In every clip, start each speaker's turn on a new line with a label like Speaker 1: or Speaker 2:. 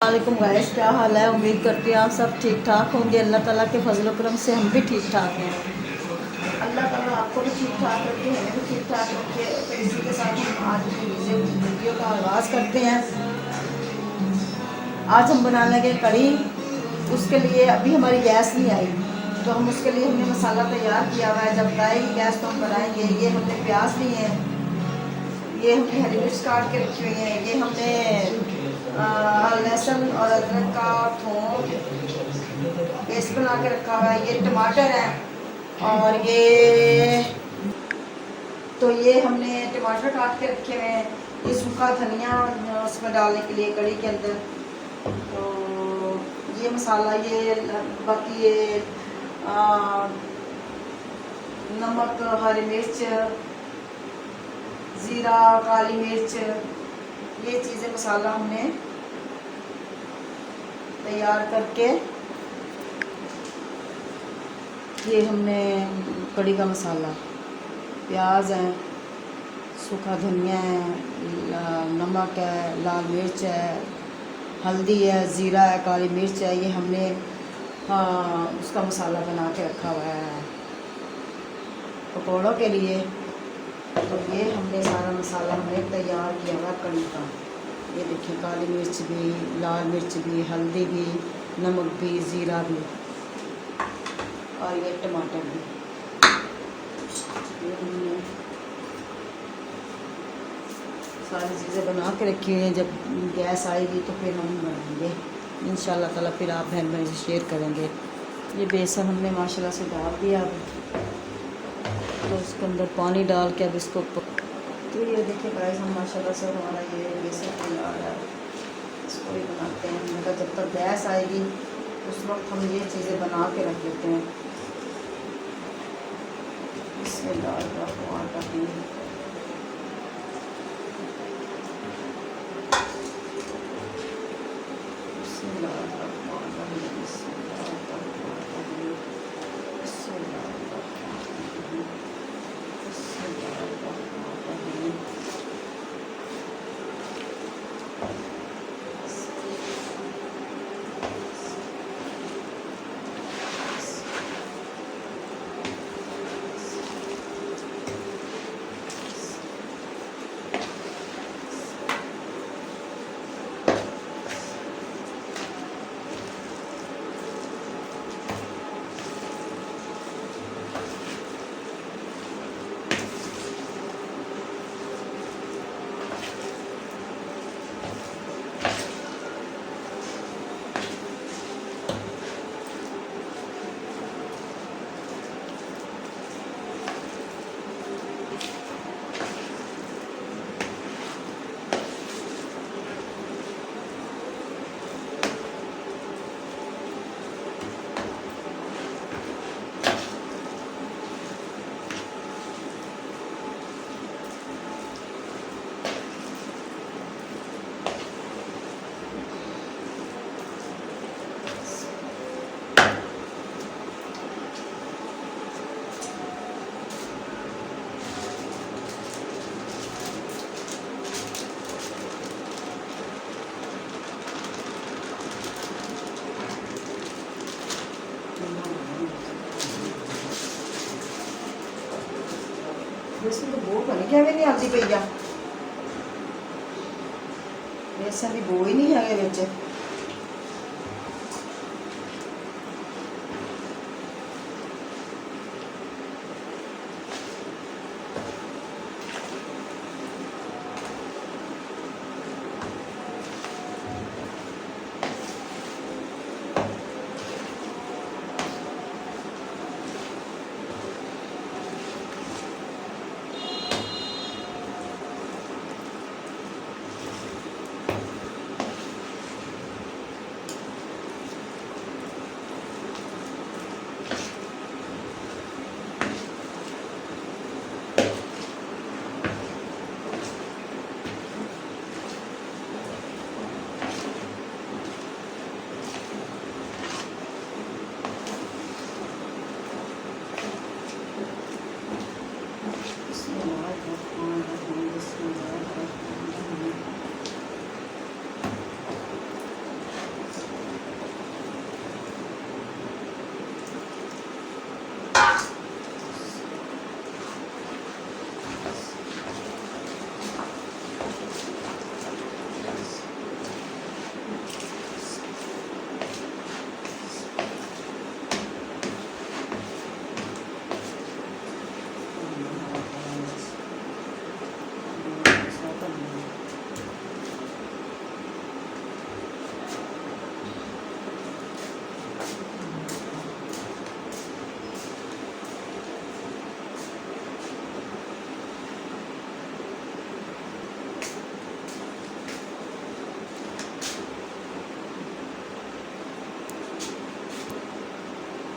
Speaker 1: अस्सलामुअलैकुम गाइस, क्या हाल है। उम्मीद करती हूँ आप सब ठीक ठाक होंगे। अल्लाह ताला के फजल करम से हम भी ठीक ठाक हैं। अल्लाह ताला आपको भी ठीक ठाक रखे, हमें भी ठीक ठाक रखे। तो इसी के साथ हम आज की वीडियो का आगाज़ करते हैं। आज हम बना लेंगे कड़ी। उसके लिए अभी हमारी गैस नहीं आई, तो हम उसके लिए हमने मसाला तैयार किया हुआ है। जब आएगी गैस तो हम बनाएंगे। ये हमने प्याज लिए हैं, ये हमने हरी मिर्च काट के रखी हुई है, ये हमने लहसुन और अदरक का थोम पेस्ट बना के रखा हुआ है। ये टमाटर है, और ये हमने टमाटर काट के रखे हुए हैं। ये सूखा धनिया उसमें डालने के लिए कड़ी के अंदर। तो ये मसाला, ये बाकी ये नमक, हरी मिर्च, ज़ीरा, काली मिर्च, ये चीज़ें मसाला हमने तैयार करके, ये हमने कड़ी का मसाला, प्याज है, सूखा धनिया है, नमक है, लाल मिर्च है, हल्दी है, ज़ीरा है, काली मिर्च है, ये हमने उसका मसाला बना के रखा हुआ है पकौड़ों के लिए। तो ये हमने सारा मसाला हमने तैयार किया हुआ कड़ी का। ये देखिए, काली मिर्च भी, लाल मिर्च भी, हल्दी भी, नमक भी, ज़ीरा भी, और ये टमाटर भी। ये हमने सारी चीज़ें बना के रखी हुई हैं। जब गैस आएगी तो फिर हम बनाएंगे इंशाल्लाह ताला। फिर आप बहन भाई से शेयर करेंगे। ये बेसन हमने माशाल्लाह से डाल दिया अब, तो उसके अंदर पानी डाल के अब इसको तो ये देखिए गाइस, हम माशाल्लाह से हमारा ये बेसन तैयार है। इसको भी बनाते हैं। मैंने कहा जब तक गैस आएगी उस वक्त हम ये चीज़ें बना के रख लेते हैं। इसमें डाल का आटा भी, बेसन तो बो बनी क्या नहीं आती पई आ। बेसन की बो ही नहीं है बिच।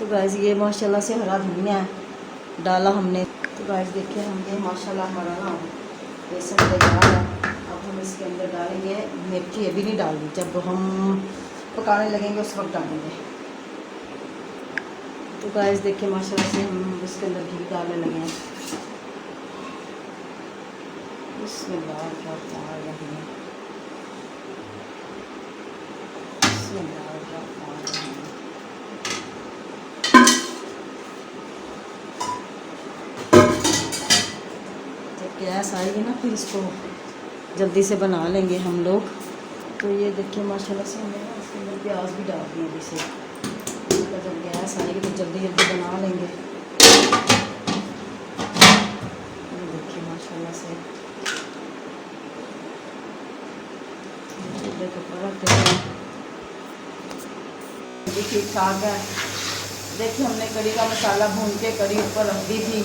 Speaker 1: तो गाइस ये माशाल्लाह से हरा धनिया डाला हमने। तो गाइस देखिए हम ये माशाल्लाह हमारा ना बेसन तैयार है। अब हम इसके अंदर डालेंगे मिर्ची, अभी नहीं डालनी, जब हम पकाने लगेंगे उस वक्त डालेंगे। तो गाइस देखिए माशाल्लाह से हम इसके अंदर घी डालने लगे हैं। बिस्मिल्लाहिर्रहमानिर्रहीम, बिस्मिल्लाहिर्रहमानिर्रहीम। जब गैस आएगी ना फिर इसको जल्दी से बना लेंगे हम लोग। तो ये देखिए माशाल्लाह से हमने इसके अंदर प्याज भी डाल दिए अभी से। तो जब गैस आएगी तो जल्दी जल्दी बना लेंगे। ये देखिए माशाल्लाह से ठीक ठाक है। देखिए हमने कड़ी का मसाला भून के कड़ी ऊपर रख दी थी,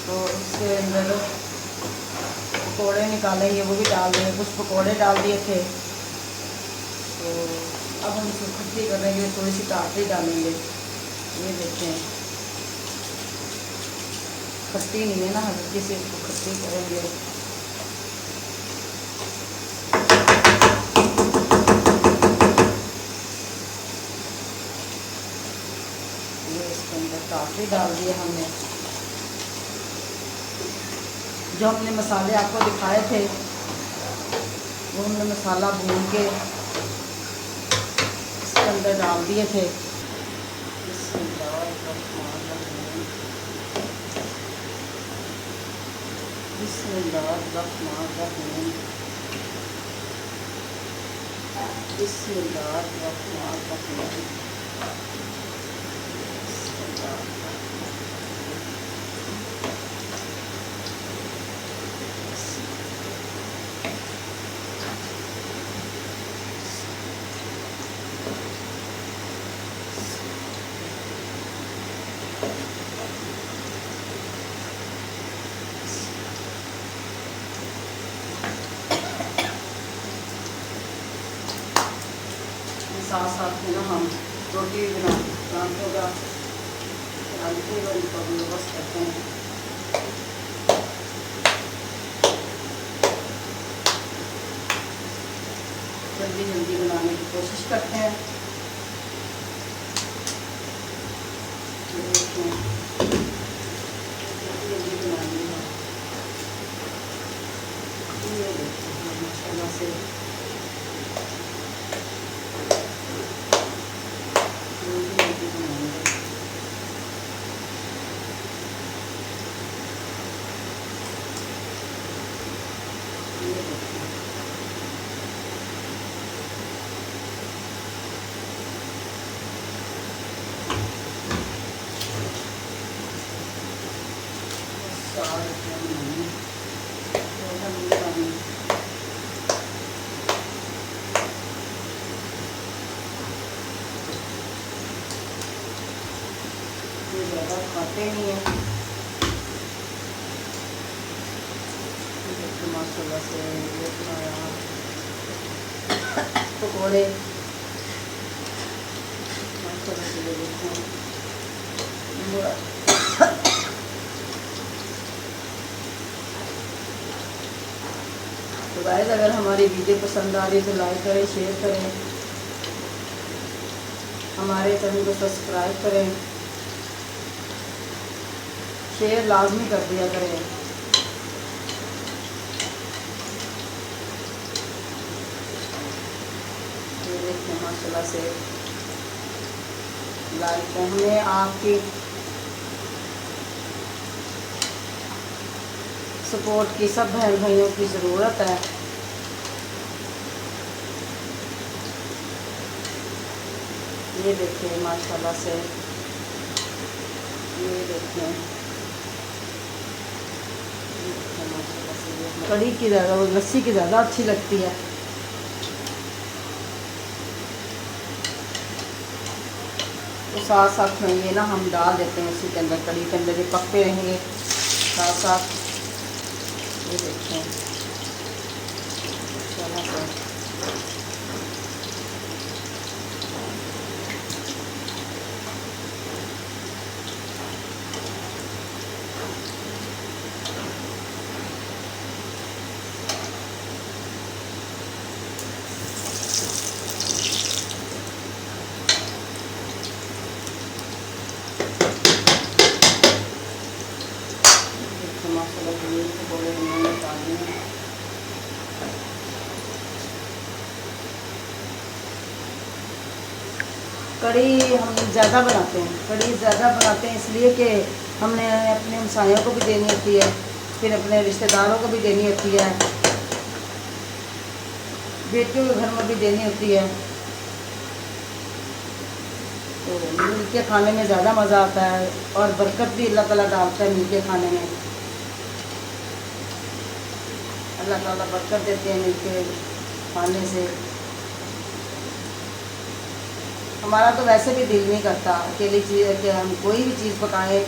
Speaker 1: तो उसके अंदर पकौड़े निकालेंगे, वो भी डाल देंगे। कुछ पकौड़े डाल दिए थे, तो अब हम इसको खट्टी करेंगे, थोड़ी सी टाटरी डालेंगे। ये देखते हैं खट्टी नहीं है ना, हल्की से इसको खट्टी करेंगे। ये इसके अंदर टाटरी डाल दिया हमने। जो हमने मसाले आपको दिखाए थे वो हमने मसाला भून के इसके अंदर डाल दिए थे। बिस्मिल्लाहिर्रहमानिर्रहीम, बिस्मिल्लाहिर्रहमानिर्रहीम। साथ साथ में ना हम रोटी भी बनाते होगा, आलू वाली का बंदोबस्त करते हैं। जल्दी जल्दी बनाने की कोशिश करते हैं। जल्दी बनानी है। ये देखिए माशाल्लाह से ज़्यादा खाते नहीं है। माशाल्लाह से ये बनाया पकौड़े, माशाल्लाह से ये देखो। तो गाइस अगर हमारी वीडियो पसंद आ रही है तो लाइक करें, शेयर करें, हमारे चैनल को सब्सक्राइब करें, शेयर लाजमी कर दिया करें। ये देखिए माशाल्लाह से लाइक हमें आपकी सपोर्ट की, सब बहन भाइयों की ज़रूरत है। ये देखिए माशाल्लाह से, ये देखिए माशाल्लाह से कड़ी की ज़्यादा, वो लस्सी की ज़्यादा अच्छी लगती है। तो साथ साथ में ये ना हम डाल देते हैं उसी के अंदर, कड़ी के अंदर ये पकते रहेंगे साथ साथ। ये देखें कढ़ी हम ज़्यादा बनाते हैं, कढ़ी ज़्यादा बनाते हैं इसलिए कि हमने अपने हमसायों को भी देनी होती है, फिर अपने रिश्तेदारों को भी देनी होती है, बेटियों के घर में भी देनी होती है। तो मिल के खाने में ज़्यादा मज़ा आता है और बरकत भी अल्लाह ताला डालता है मिल के खाने में। अल्लाह ताला बरकत देते हैं मिल के खाने से। हमारा तो वैसे भी दिल नहीं करता अकेली चीज़ कि हम कोई भी चीज़ पकाएं,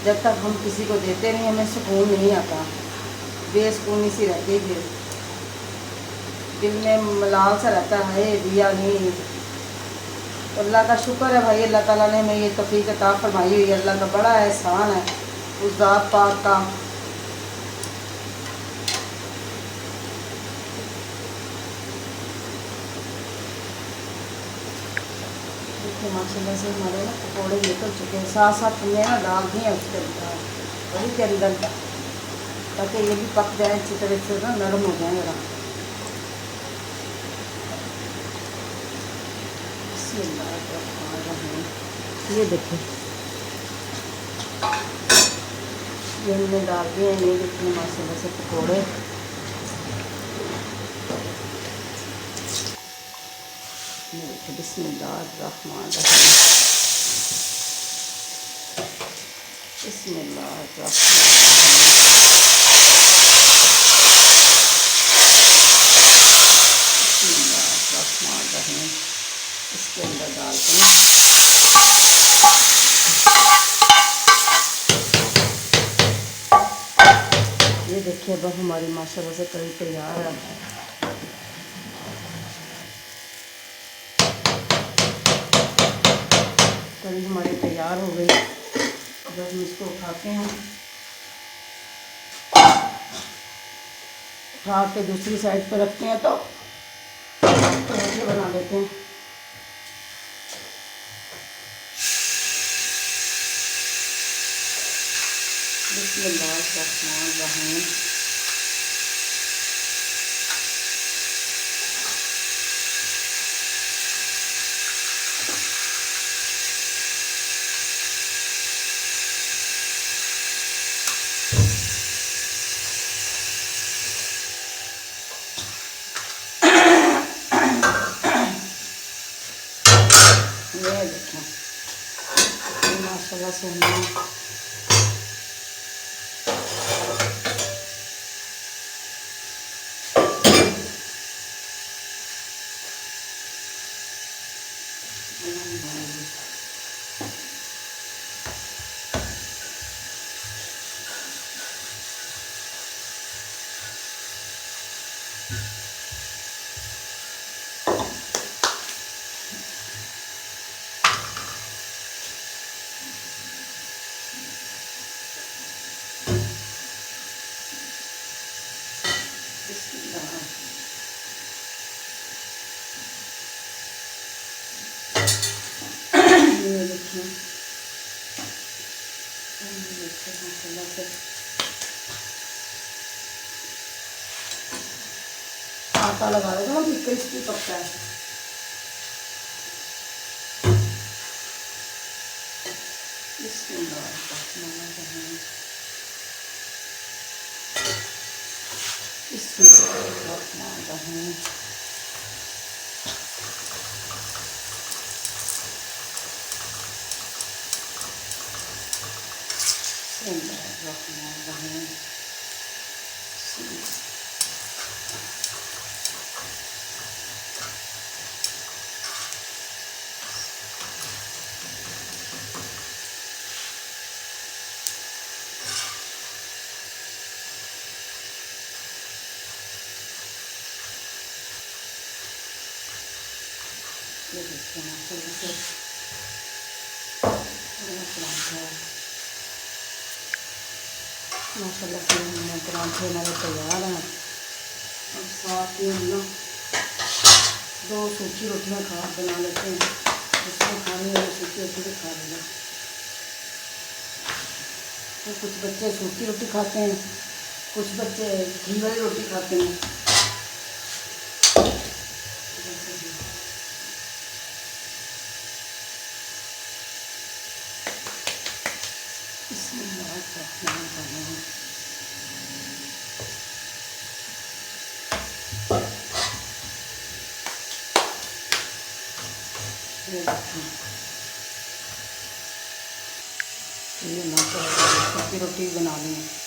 Speaker 1: जब तक हम किसी को देते नहीं हमें सुकून नहीं आता, बेसुकूनी सी रहती है, दिल में मलाल सा रहता है दिया नहीं। तो अल्लाह का शुक्र है भाई, अल्लाह ताला ने हमें ये तौफीक अता फरमाई हुई है, अल्लाह का बड़ा एहसान है उस ज़ात पाक का। देखिए माशाल्लाह से हमारे ना पकौड़े निकल चुके हैं, साथ साथ हमने ना डाल दिए उसके अंदर वही के अंदर, ताकि ये भी पक जाए अच्छी तरह से, ना नरम हो जाए ज़रा। ये देखिए ये हमने डाल दिए हैं, ये देखिए माशाल्लाह से पकौड़े। बिस्मिल्लाहिर्रहमानिर्रहीम, बिस्मिल्लाहिर्रहमानिर्रहीम। इसके अंदर डालते हैं। ये देखिए अब हमारी माशाल्लाह से कढ़ी तैयार है। कढ़ी हमारी तैयार हो गई। अब हम इसको उठाते हैं, उठा के दूसरी साइड पर रखते हैं तो पराठे बना लेते हैं। बिस्मिल्लाहिर्रहमानिर्रहीम। ये देखें माशाल्लाह से हमने ये देखिए माशाल्लाह से आटा लगा देगा ना कि क्रिस्पी पकता है। ये देखिए माशाल्लाह से माशाल्लाह से हमने पराठे हमारे तैयार हैं। और साथ ही हम ना 2 सूखी रोटियाँ बना लेते हैं, जिसमें खानी है सूखी रोटी भी खा लेना। तो कुछ बच्चे सूखी रोटी खाते हैं, कुछ बच्चे घी वाली रोटी खाते हैं। ये देखो, ये माशाल्लाह की रोटी बना ली है।